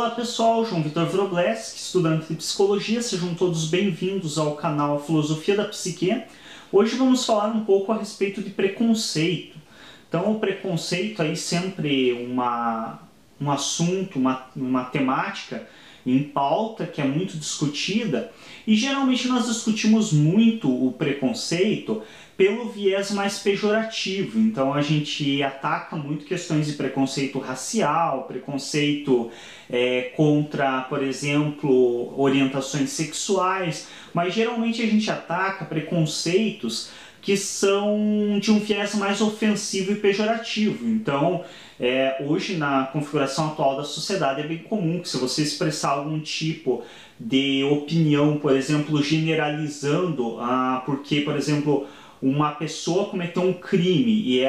Olá pessoal, João Vitor Wrobleski, estudante de Psicologia, sejam todos bem-vindos ao canal Filosofia da Psique. Hoje vamos falar um pouco a respeito de preconceito. Então o preconceito aí sempre um assunto, uma temática em pauta que é muito discutida e geralmente nós discutimos muito o preconceito pelo viés mais pejorativo. Então a gente ataca muito questões de preconceito racial, preconceito contra, por exemplo, orientações sexuais, mas geralmente a gente ataca preconceitos que são de um viés mais ofensivo e pejorativo. Então, hoje na configuração atual da sociedade é bem comum que se você expressar algum tipo de opinião, por exemplo, generalizando, porque, por exemplo, uma pessoa cometeu um crime e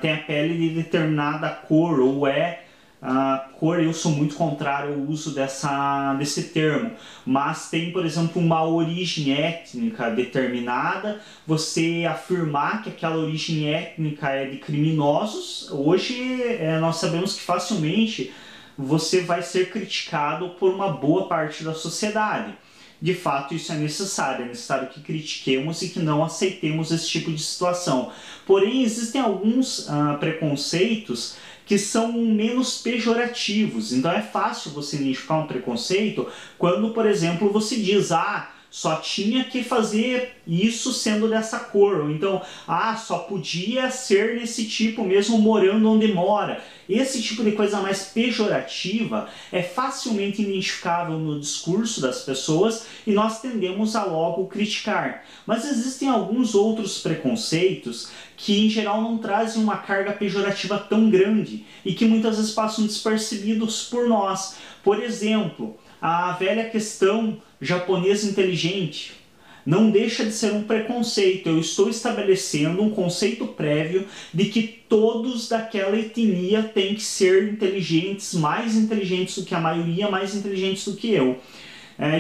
tem a pele de determinada cor ou cor, eu sou muito contrário ao uso desse termo, mas tem, por exemplo, uma origem étnica determinada, você afirmar que aquela origem étnica é de criminosos, hoje nós sabemos que facilmente você vai ser criticado por uma boa parte da sociedade. De fato, isso é necessário que critiquemos e que não aceitemos esse tipo de situação. Porém, existem alguns preconceitos que são menos pejorativos. Então é fácil você identificar um preconceito quando, por exemplo, você diz, só tinha que fazer isso sendo dessa cor, ou então, só podia ser nesse tipo mesmo morando onde mora. Esse tipo de coisa mais pejorativa é facilmente identificável no discurso das pessoas e nós tendemos a logo criticar. Mas existem alguns outros preconceitos que em geral não trazem uma carga pejorativa tão grande e que muitas vezes passam despercebidos por nós. Por exemplo, a velha questão japonês inteligente não deixa de ser um preconceito. Eu estou estabelecendo um conceito prévio de que todos daquela etnia têm que ser inteligentes, mais inteligentes do que a maioria, mais inteligentes do que eu.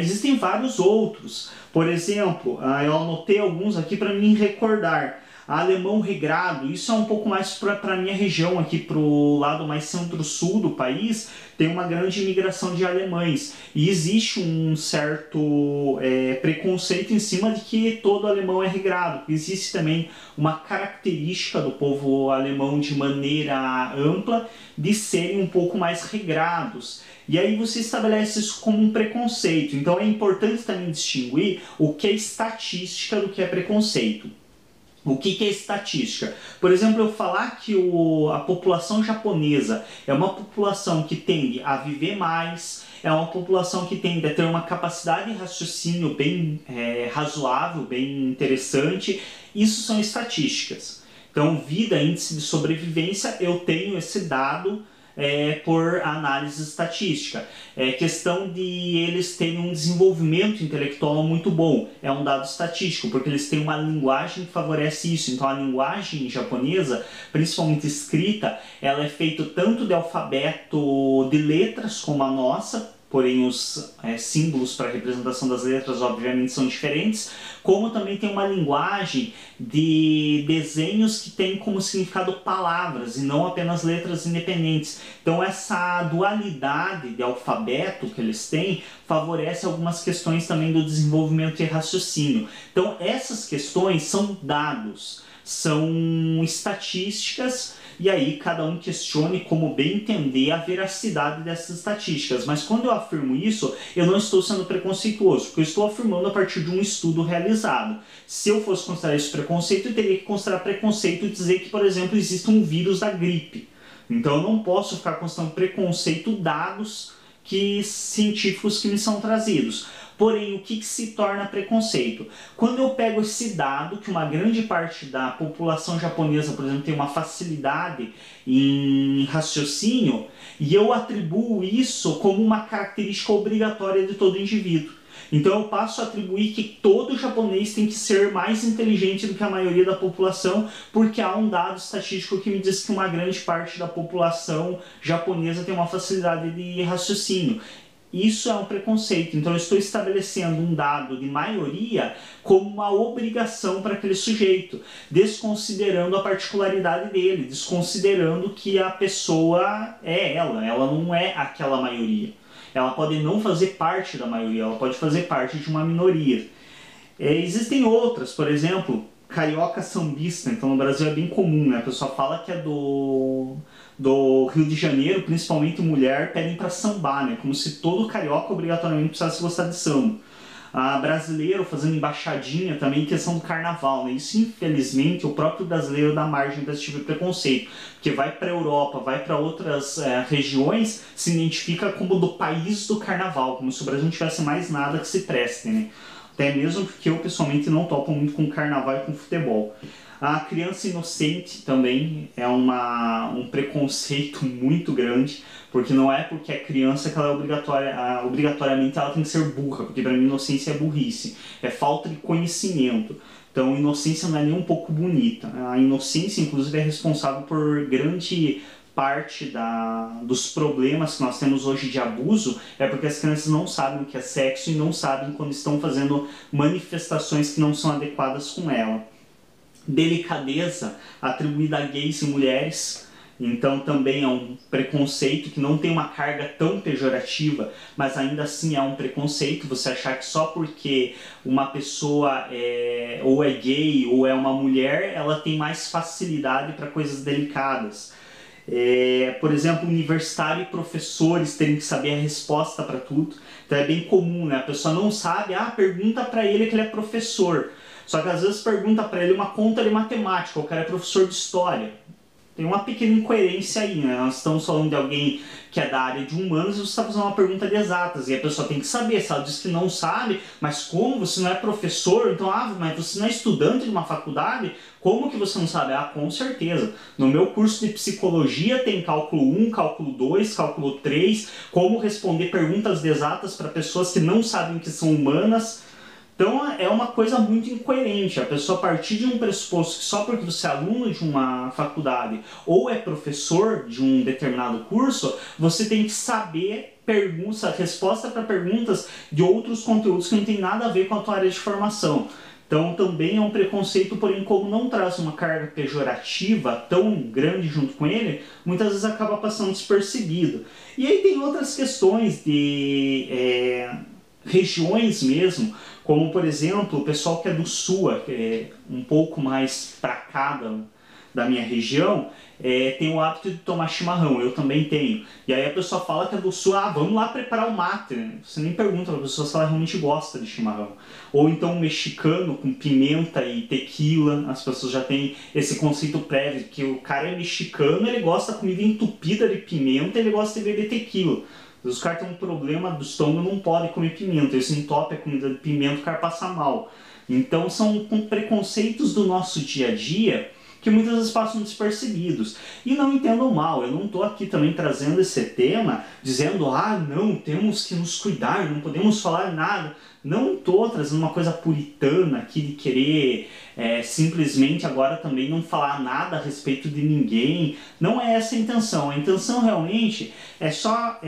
Existem vários outros. Por exemplo, eu anotei alguns aqui para me recordar. Alemão regrado, isso é um pouco mais para a minha região, aqui para o lado mais centro-sul do país, tem uma grande imigração de alemães. E existe um certo preconceito em cima de que todo alemão é regrado. Existe também uma característica do povo alemão de maneira ampla de serem um pouco mais regrados. E aí você estabelece isso como um preconceito. Então é importante também distinguir o que é estatística do que é preconceito. O que é estatística? Por exemplo, eu falar que a população japonesa é uma população que tende a viver mais, é uma população que tende a ter uma capacidade de raciocínio bem razoável, bem interessante, isso são estatísticas. Então, vida, índice de sobrevivência, eu tenho esse dado por análise estatística. Questão de eles terem um desenvolvimento intelectual muito bom, é um dado estatístico, porque eles têm uma linguagem que favorece isso. Então a linguagem japonesa, principalmente escrita, ela é feita tanto de alfabeto de letras como a nossa, porém os símbolos para a representação das letras obviamente são diferentes, como também tem uma linguagem de desenhos que tem como significado palavras e não apenas letras independentes. Então essa dualidade de alfabeto que eles têm favorece algumas questões também do desenvolvimento e raciocínio. Então essas questões são dados, são estatísticas, e aí cada um questione como bem entender a veracidade dessas estatísticas. Mas quando eu afirmo isso, eu não estou sendo preconceituoso, porque eu estou afirmando a partir de um estudo realizado. Se eu fosse considerar isso preconceito, eu teria que considerar preconceito e dizer que, por exemplo, existe um vírus da gripe. Então eu não posso ficar considerando preconceito dados científicos que me são trazidos. Porém, o que se torna preconceito? Quando eu pego esse dado, que uma grande parte da população japonesa, por exemplo, tem uma facilidade em raciocínio, e eu atribuo isso como uma característica obrigatória de todo indivíduo. Então eu passo a atribuir que todo japonês tem que ser mais inteligente do que a maioria da população, porque há um dado estatístico que me diz que uma grande parte da população japonesa tem uma facilidade de raciocínio. Isso é um preconceito. Então eu estou estabelecendo um dado de maioria como uma obrigação para aquele sujeito, desconsiderando a particularidade dele, desconsiderando que a pessoa é ela não é aquela maioria. ela pode não fazer parte da maioria, ela pode fazer parte de uma minoria. Existem outras, por exemplo, carioca sambista. Então no Brasil é bem comum, né? A pessoa fala que é do Rio de Janeiro, principalmente mulher, pedem para sambar, né? Como se todo carioca obrigatoriamente precisasse gostar de samba. Brasileiro fazendo embaixadinha também, questão do carnaval, né? Isso, infelizmente, o próprio brasileiro dá margem para esse tipo de preconceito, porque vai para a Europa, vai para outras regiões, se identifica como do país do carnaval, como se o Brasil não tivesse mais nada que se preste, né? Até mesmo porque eu pessoalmente não topo muito com carnaval e com futebol. A criança inocente também é um preconceito muito grande, porque não é porque é criança que ela é obrigatoriamente ela tem que ser burra, porque para mim inocência é burrice, é falta de conhecimento. Então inocência não é nem um pouco bonita. A inocência, inclusive, é responsável por grande parte dos problemas que nós temos hoje de abuso, é porque as crianças não sabem o que é sexo e não sabem quando estão fazendo manifestações que não são adequadas com ela. Delicadeza atribuída a gays e mulheres, então também é um preconceito que não tem uma carga tão pejorativa, mas ainda assim é um preconceito. Você achar que só porque uma pessoa ou é gay ou é uma mulher, ela tem mais facilidade para coisas delicadas. Por exemplo, universitário e professores terem que saber a resposta para tudo. Então é bem comum, né? A pessoa não sabe, pergunta para ele que ele é professor. Só que às vezes pergunta para ele uma conta de matemática, o cara é professor de história. Tem uma pequena incoerência aí, né? Nós estamos falando de alguém que é da área de humanos e você está fazendo uma pergunta de exatas. E a pessoa tem que saber, se ela diz que não sabe, mas como você não é professor, então, mas você não é estudante de uma faculdade, como que você não sabe? Com certeza. No meu curso de psicologia tem cálculo 1, cálculo 2, cálculo 3, como responder perguntas de exatas para pessoas que não sabem que são humanas. Então é uma coisa muito incoerente, a pessoa partir de um pressuposto que só porque você é aluno de uma faculdade ou é professor de um determinado curso, você tem que saber resposta para perguntas de outros conteúdos que não tem nada a ver com a tua área de formação. Então também é um preconceito, porém como não traz uma carga pejorativa tão grande junto com ele, muitas vezes acaba passando despercebido. E aí tem outras questões de regiões mesmo, como por exemplo o pessoal que é do sul, que é um pouco mais pra cá da minha região, tem o hábito de tomar chimarrão, eu também tenho. E aí a pessoa fala que é do sul, vamos lá preparar o mate, né? Você nem pergunta pra pessoa se ela realmente gosta de chimarrão. Ou então um mexicano com pimenta e tequila, as pessoas já têm esse conceito prévio, que o cara é mexicano, ele gosta da comida entupida de pimenta, ele gosta de beber tequila. Os caras têm um problema do estômago, não podem comer pimenta, eles entopem a comida de pimenta, o cara passa mal. Então são preconceitos do nosso dia a dia que muitas vezes passam despercebidos. E não entendam mal, eu não estou aqui também trazendo esse tema, dizendo, não, temos que nos cuidar, não podemos falar nada. Não estou trazendo uma coisa puritana aqui de querer simplesmente agora também não falar nada a respeito de ninguém. Não é essa a intenção. A intenção realmente é só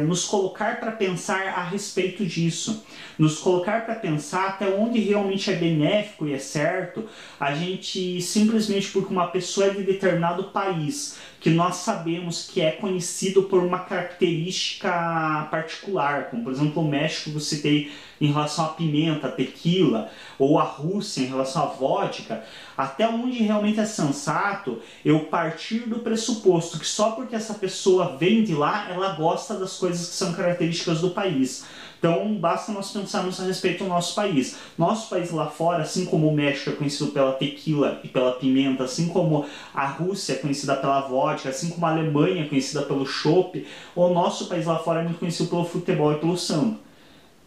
nos colocar para pensar a respeito disso. Nos colocar para pensar até onde realmente é benéfico e é certo a gente simplesmente porque uma pessoa é de determinado país, que nós sabemos que é conhecido por uma característica particular, como por exemplo o México que eu citei em relação à pimenta, à tequila, ou a Rússia em relação à vodka, até onde realmente é sensato eu partir do pressuposto que só porque essa pessoa vem de lá, ela gosta das coisas que são características do país. Então basta nós pensarmos a respeito do nosso país. Nosso país lá fora, assim como o México é conhecido pela tequila e pela pimenta, assim como a Rússia é conhecida pela vodka, assim como a Alemanha é conhecida pelo chopp, o nosso país lá fora é muito conhecido pelo futebol e pelo samba.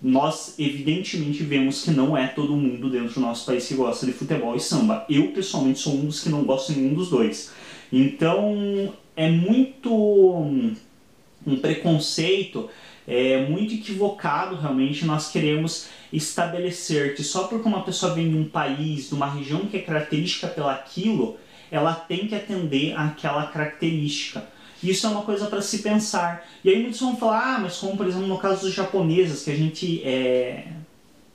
Nós evidentemente vemos que não é todo mundo dentro do nosso país que gosta de futebol e samba. Eu pessoalmente sou um dos que não gosto de nenhum dos dois. Então é muito um preconceito muito equivocado realmente nós queremos estabelecer que só porque uma pessoa vem de um país, de uma região que é característica pelaquilo, ela tem que atender àquela característica. Isso é uma coisa para se pensar. E aí muitos vão falar, mas como por exemplo no caso dos japoneses, que a gente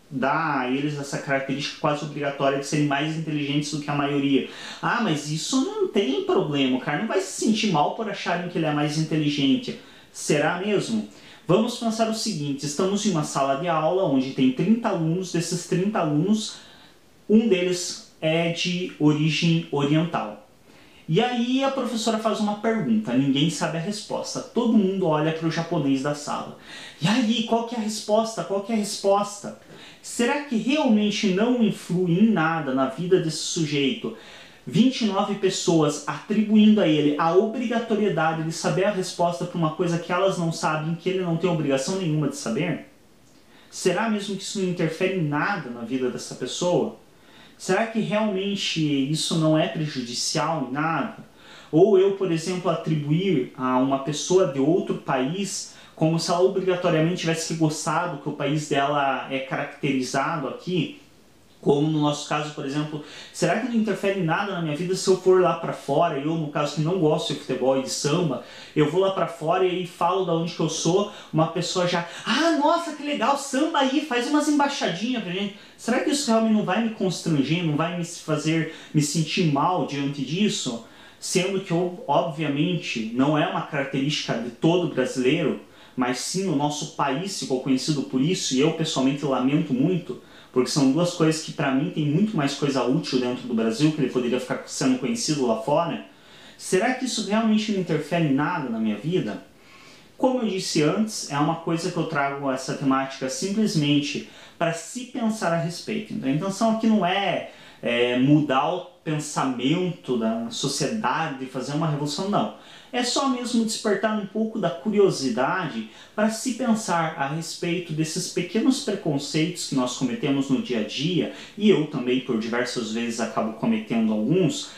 dá a eles essa característica quase obrigatória de serem mais inteligentes do que a maioria. Mas isso não tem problema, o cara não vai se sentir mal por acharem que ele é mais inteligente. Será mesmo? Vamos pensar o seguinte, estamos em uma sala de aula onde tem 30 alunos, desses 30 alunos, um deles é de origem oriental. E aí a professora faz uma pergunta, ninguém sabe a resposta, todo mundo olha para o japonês da sala. E aí, qual que é a resposta? Qual que é a resposta? Será que realmente não influi em nada na vida desse sujeito 29 pessoas atribuindo a ele a obrigatoriedade de saber a resposta para uma coisa que elas não sabem, que ele não tem obrigação nenhuma de saber? Será mesmo que isso não interfere em nada na vida dessa pessoa? Será que realmente isso não é prejudicial em nada? Ou eu, por exemplo, atribuir a uma pessoa de outro país como se ela obrigatoriamente tivesse que gostar do que o país dela é caracterizado aqui? Como no nosso caso, por exemplo, será que não interfere em nada na minha vida se eu for lá pra fora, eu no caso que não gosto de futebol e de samba, eu vou lá pra fora e falo da onde que eu sou, uma pessoa já, ah, nossa, que legal, samba aí, faz umas embaixadinhas pra gente. Será que isso realmente não vai me constranger, não vai me fazer me sentir mal diante disso? Sendo que, obviamente, não é uma característica de todo brasileiro, mas sim o nosso país ficou conhecido por isso, e eu pessoalmente lamento muito, porque são duas coisas que para mim tem muito mais coisa útil dentro do Brasil, que ele poderia ficar sendo conhecido lá fora. Será que isso realmente não interfere em nada na minha vida? Como eu disse antes, é uma coisa que eu trago essa temática simplesmente para se pensar a respeito. Então, a intenção aqui não é mudar o pensamento da sociedade, fazer uma revolução, não. É só mesmo despertar um pouco da curiosidade para se pensar a respeito desses pequenos preconceitos que nós cometemos no dia a dia, e eu também por diversas vezes acabo cometendo alguns,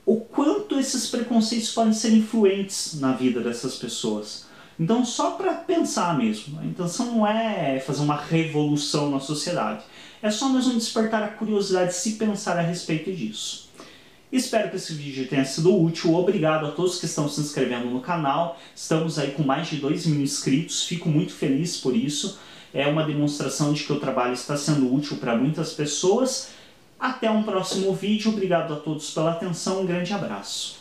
o quanto esses preconceitos podem ser influentes na vida dessas pessoas. Então, só para pensar mesmo. A intenção não é fazer uma revolução na sociedade. É só mesmo despertar a curiosidade de se pensar a respeito disso. Espero que esse vídeo tenha sido útil. Obrigado a todos que estão se inscrevendo no canal. Estamos aí com mais de 2.000 inscritos. Fico muito feliz por isso. É uma demonstração de que o trabalho está sendo útil para muitas pessoas. Até um próximo vídeo. Obrigado a todos pela atenção. Um grande abraço.